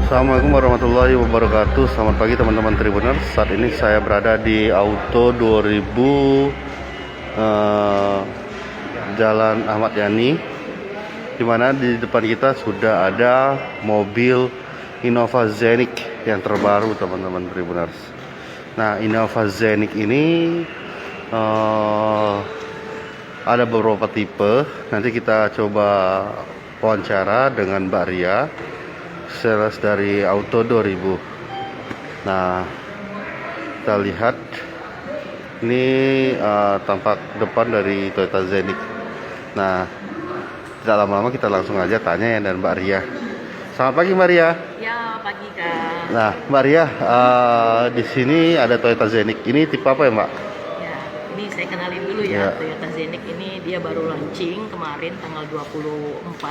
Assalamualaikum warahmatullahi wabarakatuh. Selamat pagi teman-teman Tribuners. Saat ini saya berada di Auto 2000 Jalan Ahmad Yani, dimana di depan kita sudah ada mobil Innova Zenik yang terbaru teman-teman Tribuners. Nah, Innova Zenik ini ada beberapa tipe. Nanti kita coba wawancara dengan Mbak Ria, sales dari Auto 2000. Nah, kita lihat ini tampak depan dari Toyota Zenik. Nah, tidak lama-lama kita langsung aja tanya ya dan Mbak Ria. Selamat pagi Mbak Ria. Ya, pagi Kak. Nah, Mbak Ria, di sini ada Toyota Zenik. Ini tipe apa ya Mbak? Ya, ini saya kenalin dulu ya. Ya. Toyota Zenik ini dia baru launching kemarin tanggal 24.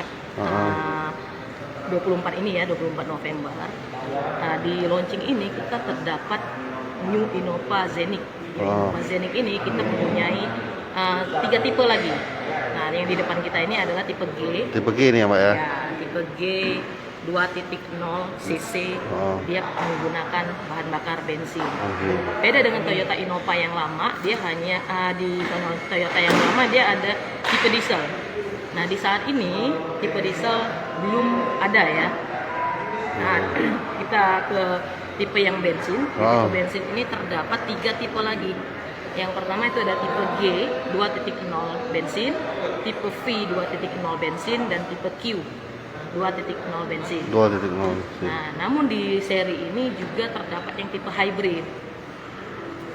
24 ini ya, 24 November. Nah, di launching ini kita terdapat New Innova Zenik. Innova Zenik ini kita mempunyai 3 tipe lagi. Nah, yang di depan kita ini adalah tipe G. Tipe G ini ya Mbak ya? Ya, tipe G 2.0 cc. Dia menggunakan bahan bakar bensin. Beda dengan Toyota Innova yang lama, dia hanya di Toyota yang lama dia ada tipe diesel. Nah, di saat ini tipe diesel belum ada ya. Nah, kita ke tipe yang bensin. Tipe bensin ini terdapat 3 tipe lagi. Yang pertama itu ada tipe G 2.0 bensin, tipe V 2.0 bensin, dan tipe Q 2.0 bensin. 2.0. Nah, namun di seri ini juga terdapat yang tipe hybrid.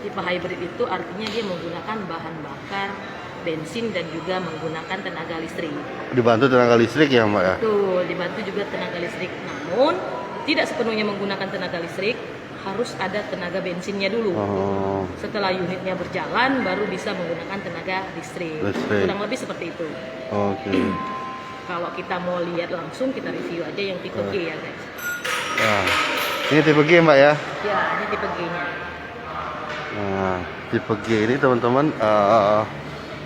Tipe hybrid itu artinya dia menggunakan bahan bakar bensin dan juga menggunakan tenaga listrik. Dibantu tenaga listrik ya Mbak ya? Betul, dibantu juga tenaga listrik. Namun tidak sepenuhnya menggunakan tenaga listrik, harus ada tenaga bensinnya dulu. Setelah unitnya berjalan, baru bisa menggunakan tenaga listrik. Kurang lebih seperti itu. Oke. Kalau kita mau lihat langsung, kita review aja yang tipe G ya guys. Nah, ini tipe G Mbak ya? Ya, ini tipe G-nya. Nah, tipe G ini teman-teman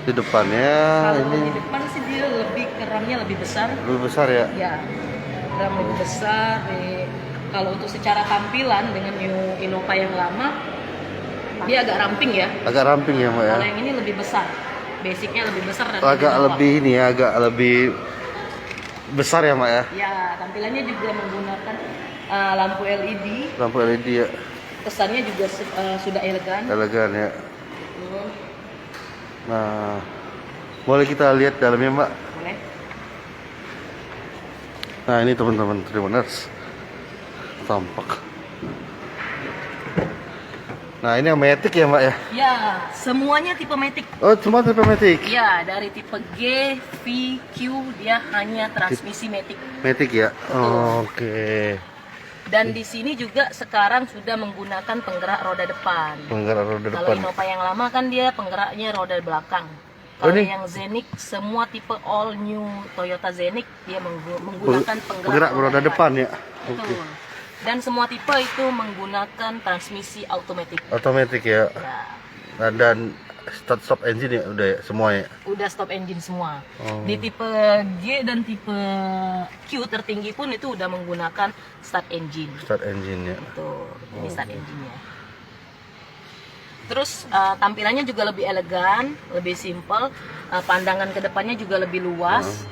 di depannya Kalau ini di depan sih dia keramnya lebih besar. lebih besar ya? Ya, ram lebih besar. Kalau untuk secara tampilan dengan New Innova yang lama, dia agak ramping ya. Agak ramping ya Mbak ya? Kalau yang ini lebih besar, basicnya lebih besar dan Agak lebih lebih ini ya, agak lebih besar ya Mbak ya? Ya, tampilannya juga menggunakan lampu LED. Lampu LED ya? Kesannya juga sudah elegan. Elegan ya? Betul. Nah, boleh kita lihat dalamnya Mbak? Boleh. Nah, ini teman-teman Tribuners, tampak. Nah, ini yang Matic ya Mbak ya? Ya, semuanya tipe Matic. Oh, cuma tipe Matic? Ya, dari tipe G, V, Q dia hanya transmisi Matic. Matic ya? Oh, oke. Dan di sini juga sekarang sudah menggunakan penggerak roda depan. Penggerak roda Kalau depan. Innova yang lama kan dia penggeraknya roda belakang. Kalau yang Zenik, semua tipe all new Toyota Zenik dia menggunakan penggerak roda depan ya? Betul. Dan semua tipe itu menggunakan transmisi otomatis. Otomatis ya? Ya. Nah, dan start stop engine ya udah ya semuanya? Udah stop engine semua. Di tipe G dan tipe Q tertinggi pun itu udah menggunakan start engine. Start engine ya? Betul, ini start engine-nya. Terus tampilannya juga lebih elegan, lebih simple. Pandangan ke depannya juga lebih luas.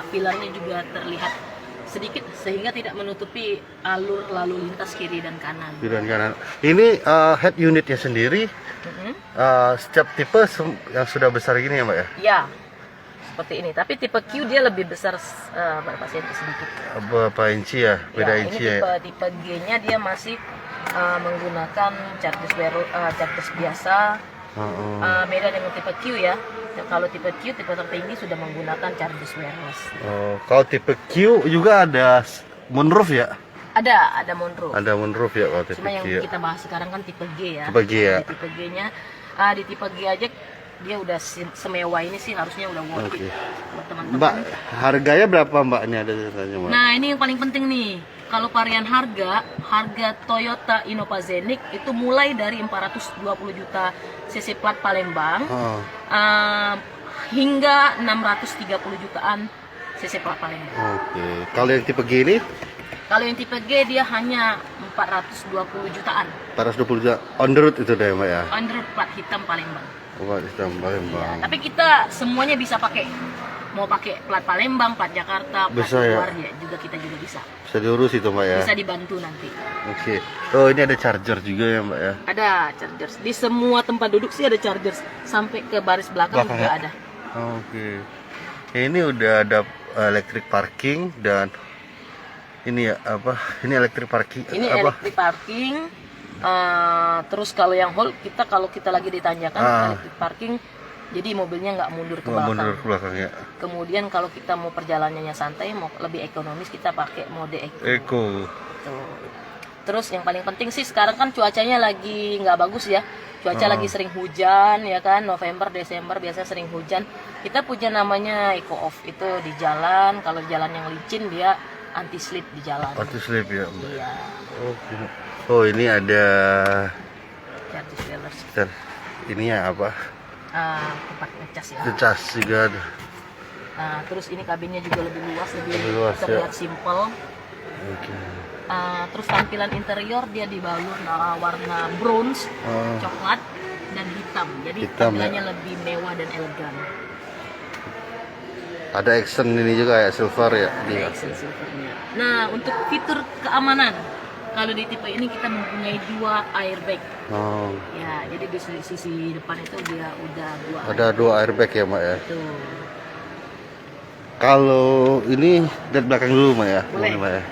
Pilarnya juga terlihat sedikit sehingga tidak menutupi alur lalu lintas kiri dan kanan. Kiri dan kanan. Ini head unitnya sendiri setiap tipe yang sudah besar gini ya Mbak ya? Ya, seperti ini. Tapi tipe Q dia lebih besar berapa senti sedikit. Berapa inci ya? Beda Ya, inci ini ya? tipe G-nya dia masih menggunakan charges biasa. Beda dengan tipe Q ya. Kalau tipe Q, tipe tertinggi sudah menggunakan charges wireless. Oh, kalau tipe Q juga ada moonroof ya? Ada moonroof. Ada moonroof ya kalau tipe Cuma yang Q ya? kita bahas sekarang kan tipe G ya. Tipe G ya? Di tipe G-nya, di tipe G aja dia udah semewah ini sih harusnya udah worth Oke. it buat teman-teman. Mbak, harganya berapa Mbak? Ini ada tanya Mbak. Nah ini yang paling penting nih, kalau varian harga Toyota Innova Zenix itu mulai dari 420 juta cc plat Palembang Oh, hingga 630 jutaan cc plat Palembang. oke. Kalau yang tipe G ini Kalau yang tipe G dia hanya 420 jutaan. 420 juta on the road itu deh Mbak ya. On the road plat hitam Palembang. Plat hitam Palembang. Tapi kita semuanya bisa pakai. Mau pakai plat Palembang, plat Jakarta, plat Bisa ya? luar ya juga kita juga bisa. Bisa diurus itu Mbak ya. Bisa dibantu nanti. Oke. Oh ini ada charger juga ya Mbak ya. Ada chargers di semua tempat duduk sih ada chargers sampai ke baris belakang juga ya? ada. Oke. Ini udah ada electric parking dan ini ya apa? Ini electric parking. Ini apa? electric parking. Terus kalau yang hall kalau kita lagi di tanjakan electric parking, jadi mobilnya nggak mundur ke belakang. Mundur ke belakang ya. Kemudian kalau kita mau perjalanannya santai, mau lebih ekonomis kita pakai mode eco. Tuh. Terus yang paling penting sih sekarang kan cuacanya lagi nggak bagus ya. Cuaca lagi sering hujan ya kan, November, Desember biasanya sering hujan. Kita punya namanya eco off itu di jalan. Kalau jalan yang licin dia anti slip di jalan. Anti slip ya Mbak. Iya. Oh ini ada Charging wheelers. ini ya apa? Tempat ngecas ya. Ngecas juga ada. Nah, terus ini kabinnya juga lebih luas, lebih luas, terlihat simple. Oke. Terus tampilan interior dia dibalur warna bronze, coklat dan hitam. Jadi Hitam, tampilannya ya? lebih mewah dan elegan. Ada action ini juga ya silver ya. Ada accent silvernya. Nah, untuk fitur keamanan, kalau di tipe ini kita mempunyai 2 airbag. Oh. Ya, jadi di sisi depan itu dia udah 2. Ada 2 airbag ya Mbak ya. Tuh. Kalau ini dari belakang dulu Mbak ya. Boleh. Mbak ya.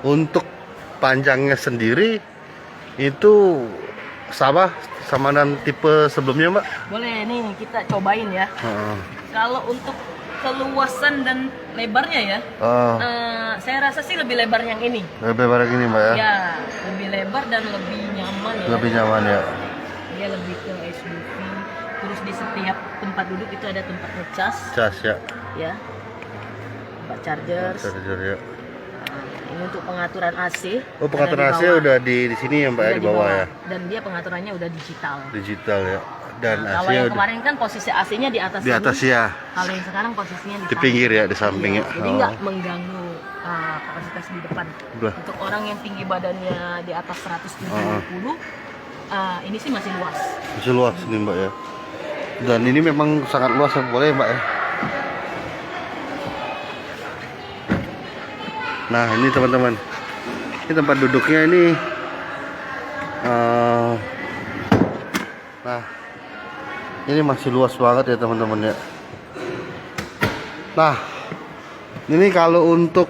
Untuk panjangnya sendiri itu sama dengan tipe sebelumnya Mbak? Boleh nih kita cobain ya. Kalau untuk keluasan dan lebarnya ya, saya rasa sih lebih lebar yang ini. Lebih lebar ini Mbak ya? Ya, lebih lebar dan lebih nyaman ya. Lebih nyaman ya. Dia lebih ke SUV. Terus di setiap tempat duduk itu ada tempat ngecas. Cas ya. Ya. Tempat charger. Charger ya. Ini untuk pengaturan AC. Oh pengaturan AC udah di sini ya Mbak ya, di bawah ya. Dan dia pengaturannya udah digital. Digital ya. Dan Kalau yang kemarin kan posisi AC-nya di atas. di atas ini. ya. Kalau yang sekarang posisinya Di pinggir ya, di samping ya. Jadi nggak mengganggu kapasitas di depan. Belah. Untuk orang yang tinggi badannya di atas 170, ini sih masih luas. Masih luas nih Mbak ya. Dan ini memang sangat luas ya, boleh Mbak ya. Nah ini teman-teman, ini tempat duduknya ini. Nah ini masih luas banget ya teman-teman ya. Nah ini kalau untuk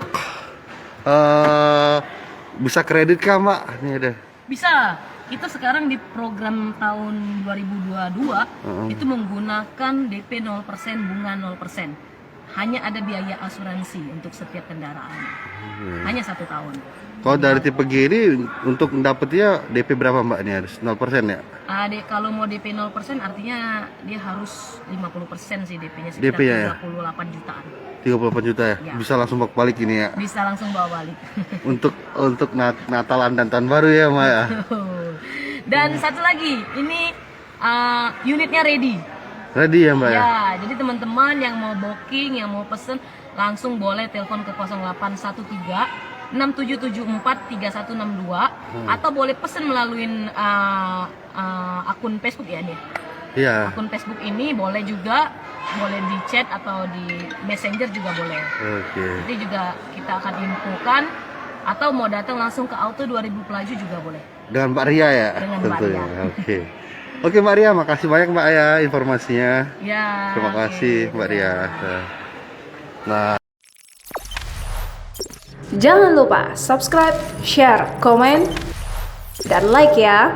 bisa kredit kah Mbak? Ini ada. Bisa. Kita sekarang di program tahun 2022 itu menggunakan DP 0%, bunga 0%. Hanya ada biaya asuransi untuk setiap kendaraan. Hanya 1 tahun. Kalau dari tipe G ini untuk dapetnya DP berapa Mbak? Ini harus 0% ya? Kalau mau DP 0% artinya dia harus 50% sih DP-nya sekitar DP ya? 38 jutaan. 38 juta ya? Ya. Bisa langsung balik ini ya? Bisa langsung bawa balik. Untuk Natalan dan Tahun Baru ya Mbak ya? Dan satu lagi, ini unitnya ready. Ready ya Mbak ya? Ya, jadi teman-teman yang mau booking, yang mau pesen langsung boleh telepon ke 0813 6774 3162 atau boleh pesen melalui akun Facebook ya nih. Iya. Akun Facebook ini boleh juga, boleh di chat atau di Messenger juga boleh. Oke. Nanti juga kita akan infokan atau mau datang langsung ke Auto 2000 Pelaju juga boleh. Dengan Mbak Ria ya? Dengan Mbak tentunya. Ria. Oke. Oke Mbak Ria, makasih banyak Mbak ya informasinya. Ya. Terima kasih Mbak Ria. Nah. Jangan lupa subscribe, share, komen, dan like ya.